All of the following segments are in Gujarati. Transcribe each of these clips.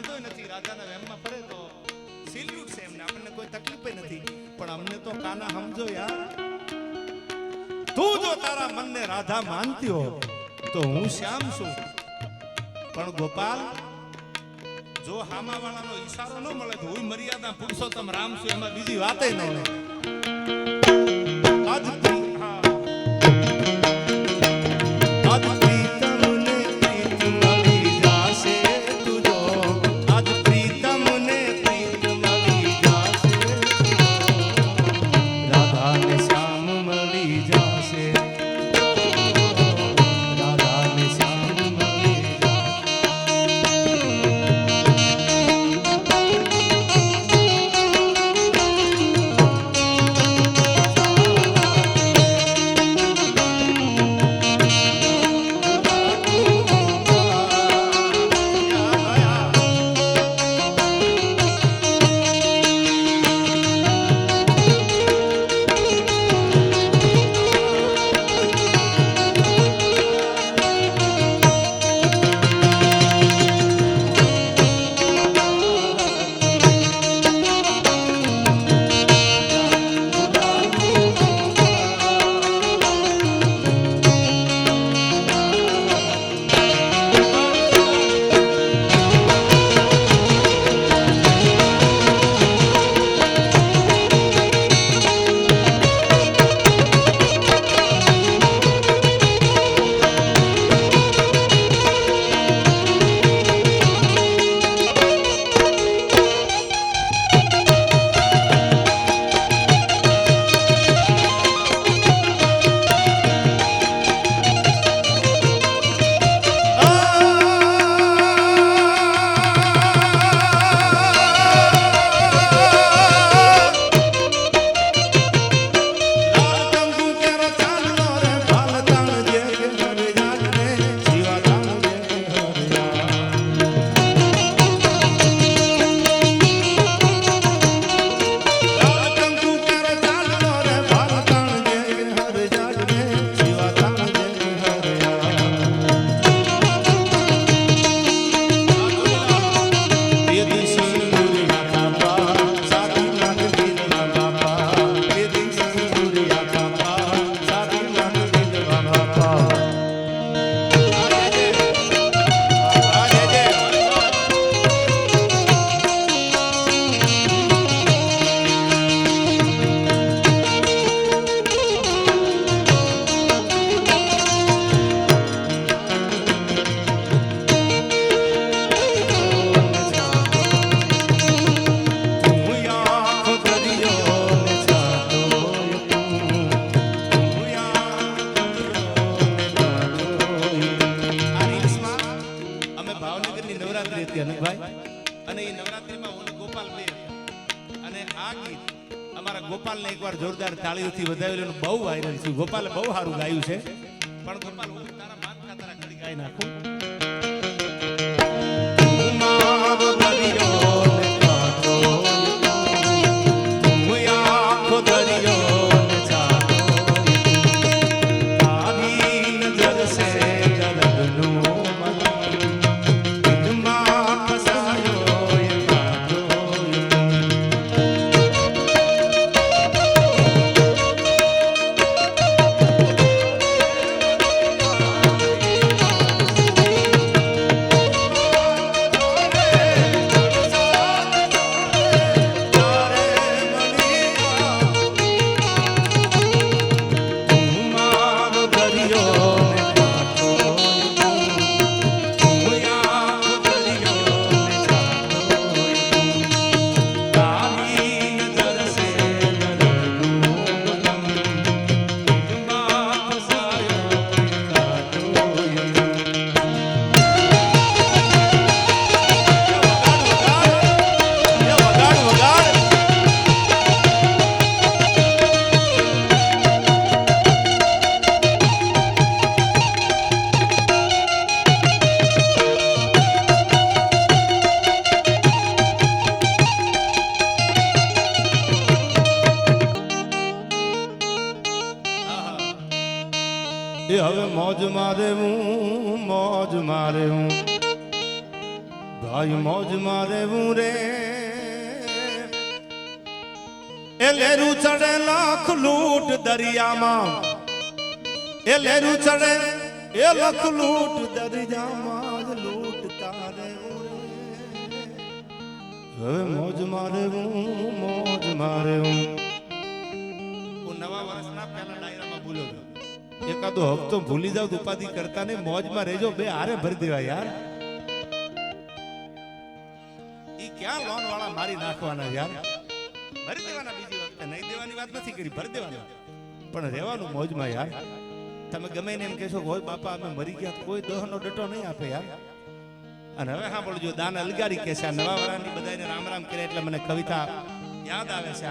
વાંધો નથી, રાધાના વેમમાં ફરે તો સિલ્યુટ છે એમને, આપણને કોઈ તકલીફ નથી, પણ અમને તો કાના સમજો યાર. તું જો તારા મનને રાધા માનતી હો તો હું શ્યામ છું, પણ ગોપાલ જો હામા વાળાનો ઈશારો ન મળે તો હું મર્યાદા પુરુષોત્તમ રામ છું, એમાં બીજી વાતે નહીં. આજ ગોપાલને એકવાર જોરદાર તાળીઓથી વધાવેલું બહુ વાયરલ છે. ગોપાલે બહુ સારું ગાયું છે, પણ ગોપાલ હું તારા માત ખાતરા ઘડી ગાઈ નાખું. હવે મોજ મારે હું ભાઈ મોજ મારે હું રે એ લેરું ચડે લાખ લૂટ દરિયામાં એ લેરું ચડે એ લાખ લૂટ દરિયામાં લૂટ તારે હવે મોજ મારે હું નવા વર્ષના પહેલા ડાયરામાં ભૂલો એકાદો હપ્તો ભૂલી જાવ ઉપાધિ કરતા ને મોજમાં રહેજો બે હારે ભરી દેવા યાર ઈ ક્યાં લોન વાળા મારી નાખવાના યાર ભરી દેવાના બીજી વખતે નહીં દેવાની વાત નથી કરી ભરી દેવાના પણ રહેવાનું મોજમાં યાર તમે ગમે ને એમ કહેશો હોય બાપા અમે મરી ગયા કોઈ દહનો ડટો નહીં આપે યાર અને હવે સાંભળજો દાન અલગારી કે છે આ નવા વરાની બધાને રામ રામ કરે એટલે મને કવિતા યાદ આવે છે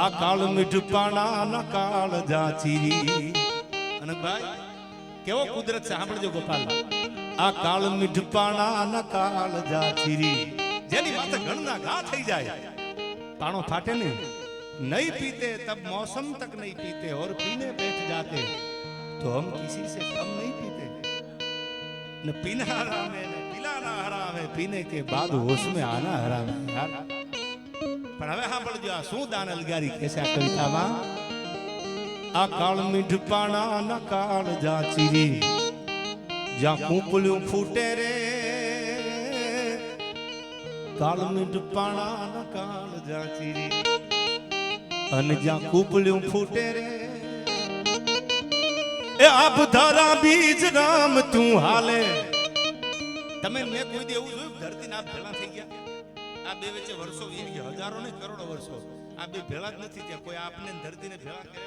આ કાળ મીઠપાણા ના કાળ જાચીરી અને ભાઈ કેવો કુદરત છે સાંભળજો ગોપાલ આ કાળ મીઠપાણા ના કાળ જાચીરી જેની માથે ઘણના ઘા થઈ જાય પાણો ફાટે નહીં नहीं पीते तब मौसम तक नहीं पीते और पीने बैठ जाते तो हम किसी से कम नहीं पीते न पीना हराम है न पिलाना हराम है पीने के बाद होश में आना हराम है यार પણ હવે સાંભળજો આ શું દાન અલગારી કે છે આ કવિતામાં આ કાળ મીઠપાણા ના કાળ જાચીરી જ્યાં કૂપલું ફૂટે રે કાળ મીઠપાણા ના કાળ જાચીરી અને જ્યાં કૂપલું ફૂટે રે એ આપ ધારા બીજ રામ તું હાલે તમે મેં કોઈ દે એવું જોયું ધરતી ના ભેળા થઈ ગયા આ બે વચ્ચે વર્ષો વીતી ગયા હજારો ને કરોડો વર્ષો આ બે ભેળા જ નથી થયા કોઈ આપને ધરતીને ભેળા કરે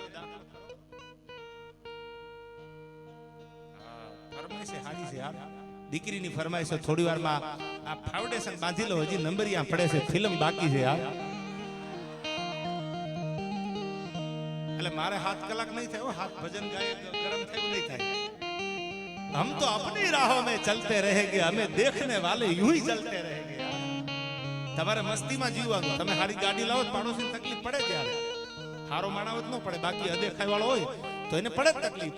ફરમાઈશ હારી છે યાર દીકરીની ફરમાઈશ થોડી વારમાં આ ફાઉન્ડેશન બાંધી લો હજી નંબરિયા પડે છે ફિલ્મ બાકી છે યાર એટલે મારે 7 કલાક નહીં થયો હાથ ભજન ગાય ગરમ થયું નહીં થાય हम तो अपनी राहों में चलते रहेंगे हमें देखने वाले यूं ही चलते रहेंगे તમારે મસ્તીમાં જીવવાનું તમે હારી ગાડી લાવો પાડોશીને તકલીફ પડે ત્યારે હારો માણાવત ન પડે બાકી અદેખાઈ વાળો હોય તો એને પડે તકલીફ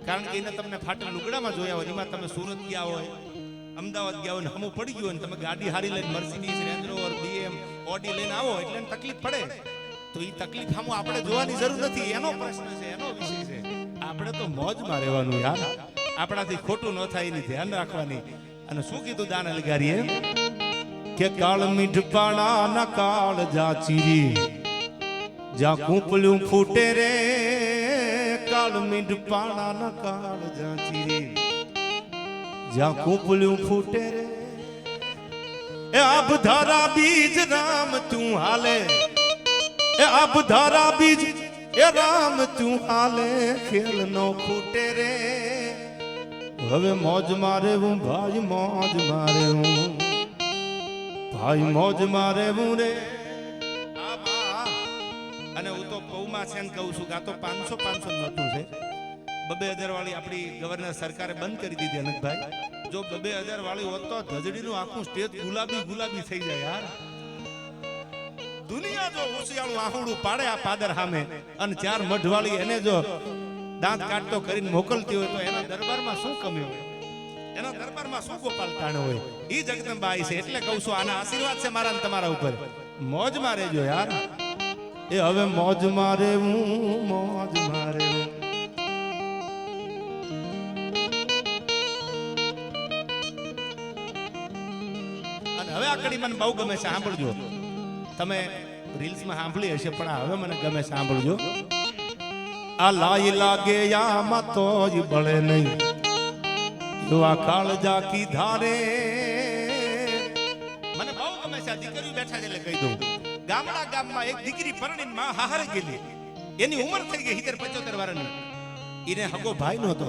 કારણ કે એને તમને ફાટેલ લુગડામાં જોયા હોય એમાં તમે સુરત ગયા હોય અમદાવાદ ગયા હોય ને હમું પડી ગયું હોય તમે ગાડી હારી લઈને Mercedes range rover BM Audi લઈને આવો એટલે એને તકલીફ પડે તો એ તકલીફ હમું આપણે જોવાની જરૂર નથી એનો પ્રશ્ન છે એનો વિષય છે આપણે તો મોજમાં રહેવાનું યાર આપણાથી ખોટું ન થાય એની ધ્યાન રાખવાની અને શું કીધું દાન અલગારીએ કે કાળ મીઠપાણા ના કાળ જાચીરી જ્યાં કૂપલું ફૂટે રે કાળ મીઠપાણા ના કાળ જાચીરી જ્યાં કૂપલું ફૂટે રે એ આપ ધારા બીજ રામ તું હાલે એ આપ ધારા બીજ એ રામ તું હાલે ખેલ નો ખૂટે રે હવે મોજ મારે હું ભાઈ મોજ મારે હું ભાઈ મોજ મારે હું રે અને હું તો કૌમાં છે ને કહું છું કે આ તો 500 નોટું છે 2000 વાળી આપણી ગવર્નર સરકારે બંધ કરી દીધી અનંતભાઈ જો 2000 વાળી હોત તો ધજડીનું આખું સ્ટેજ ગુલાબી થઈ જાય યાર દુનિયા જો ઉસિયાળું આહુડું પાડે આ પાદર સામે અને 4 મઢવાળી એને જો દાંત કાટતો કરીને મોકલતી હોય તો એના દરબારમાં શું કમી હોય એના દરબારમાં શું ગોપાલ તાણો હોય ઈ જગદંબાઈ છે એટલે કહું છું આના આશીર્વાદ છે મારા ને તમારા ઉપર મોજમાં રહેજો યાર એ હવે મોજમાં રહેવું મોજમાં રહેવું અને હવે આ કડી મને બહુ ગમે છે સાંભળજો તમે રીલ્સમાં સાંભળી હશે પણ હવે મને ગમે સાંભળજો આ લાઈ લાગે યામાં તો જ બળે નહીં એવા કાળજા કી ધારે મને બહુ ગમે છે આ દીકરીઓ બેઠા છે એટલે કહી દઉં ગામમાં એક દીકરી પરણીને માં હારે ગયેલી એની ઉંમર થઈ ગઈ 75 વર્ષની એને હગો ભાઈ નહોતો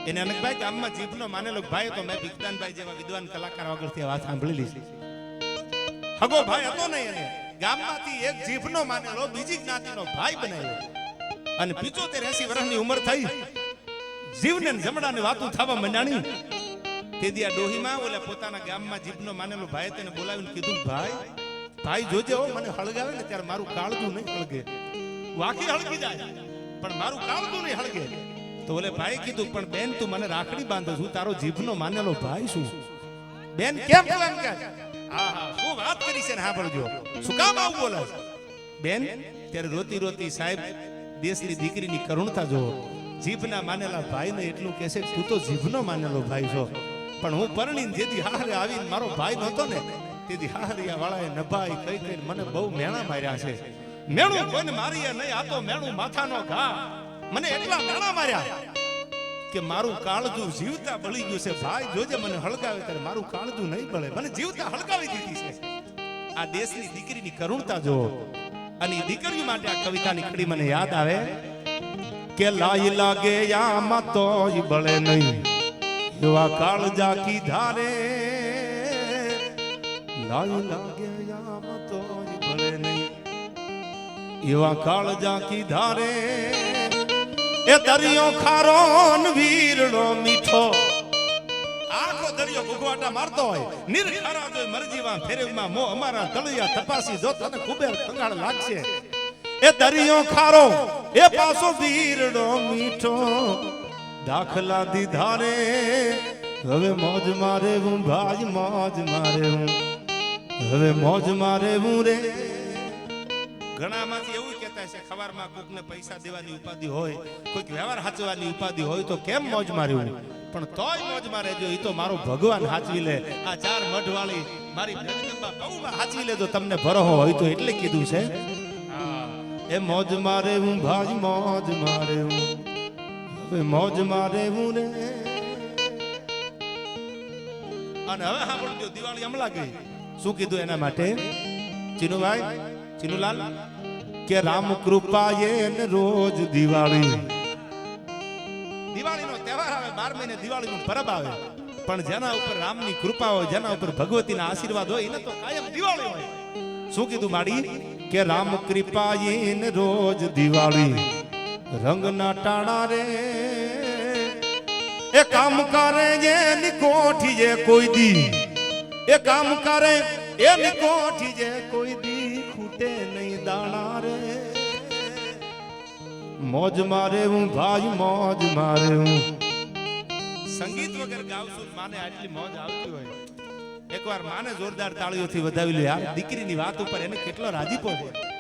એને અનકભાઈ ગામમાં જીભનો માનેલો ભાઈ હતો મેં ભીખદાનભાઈ જેવા વિદ્વાન કલાકાર વગરથી વાત સાંભળેલી છે હગો ભાઈ હતો નહીં એને ગામમાંથી એક જીભનો માનેલો બીજી જ્ઞાતિનો ભાઈ બનાવ્યો અને 75-80 વર્ષની ઉંમર થઈ જીવને જમડાને વાતું થવા મંડાણી તેદી આ ડોહીમાં ઓલે પોતાના ગામમાં જીભનો માનેલો ભાઈ તેને બોલાવીને કીધું ભાઈ જોજે હો મને હળગાવે ને ત્યારે મારું કાળજું નહીં હળગે વાકી હળગી જાય પણ મારું કાળજું નહીં હળગે તો ઓલે ભાઈ કીધું પણ બેન તું મને રાખડી બાંધે છું તારો જીભનો માનેલો ભાઈ છું બેન કેમ પ્લાન કર આહા શું વાત કરી છે ને સાંભળજો શું કામ આવું બોલે બેન ત્યારે રોતી રોતી સાહેબ દેશની દીકરીની કરુણતા જો જીભના માનેલા ભાઈને એટલું કહે છે કે તું તો જીભનો માનેલો ભાઈ છો પણ હું પરણીને જેથી હારે આવીને મારો ભાઈ નહોતો ને તેથી હારિયા વાળાએ નભાઈ કઈ કઈ મને બહુ મેણા માર્યા છે મેણું કોઈને મારીએ નહીં આ તો મેણું માથાનો ઘા મને એટલા મેણા માર્યા કે મારું કાળજું જીવતા બળી ગયું છે ભાઈ જોજે મને હળગાવે ત્યારે મારું કાળજું નહીં બળે મને જીવતા હળગાવી દીધી છે આ દેશની દીકરીની કરુણતા જો અને દીકરીઓ માટે આ કવિતાની કડી મને યાદ આવે કે લાઈ લાગે આમાં તોય બળે નહીં એવા કાળજા કી ધારે લાઈ લાગે આમાં તોય બળે નહીં એવા કાળજા કી ધારે એ દરિયો ખારો ને વીરડો મીઠો આખો દરિયો ભૂગવાટા મારતો હોય નિર્ખારા જોઈ મરજીવા ફેરવમાં મો અમારા તળિયા તપાસી જો તને કુબેર ખંગાળ લાગશે એ દરિયો ખારો એ પાસો વીરડો મીઠો દાખલા દીધા રે હવે મોજ મારે હું ભાઈ મોજ મારે હું હવે મોજ મારે હું રે ઘણામાંથી એવું કહેતા છે ખબરમાં કોકને પૈસા દેવાની ઉપાધિ હોય કોઈક વ્યવહાર સાચવાની ઉપાધિ હોય તો કેમ મોજ માર્યું પણ તોય મોજ મારે જો ઈ તો મારો ભગવાન સાચવી લે આ ચાર મઢવાળી મારી જગદંબા બહુમાં સાચવી લે જો તમને ભરોહો હોય તો એટલે કીધું છે એ મોજ મારે હું ભાઈ મોજ મારે હું હવે મોજ મારે હું રે અને હવે સાંભળજો દિવાળી હમણાં ગઈ શું કીધું એના માટે ચીનુભાઈ ચીનુલાલ કે રામ કૃપાએ ને રોજ દિવાળી દિવાળીનો તહેવાર આવે 12 મહિને દિવાળીનો પરબ આવે પણ જેના ઉપર રામની કૃપા હોય જેના ઉપર ભગવતીના આશીર્વાદ હોય એને તો કાયમ દિવાળી હોય શું કીધું માડી કે રામ કૃપાએ ને રોજ દિવાળી રંગના ટાણા રે એ કામ કરે એની કોઠી જે કોઈ દી એ કામ કરે એની કોઠી જે કોઈ દી ખૂટે નહીં દાણા રે મોજ મારે હું ભાઈ મોજ મારે હું સંગીત વગર ગાવશું માને આટલી મોજ આવતી હોય એકવાર માને જોરદાર તાળીઓથી વધાવી લો યાર દીકરીની વાત ઉપર એને કેટલો રાજીપો છે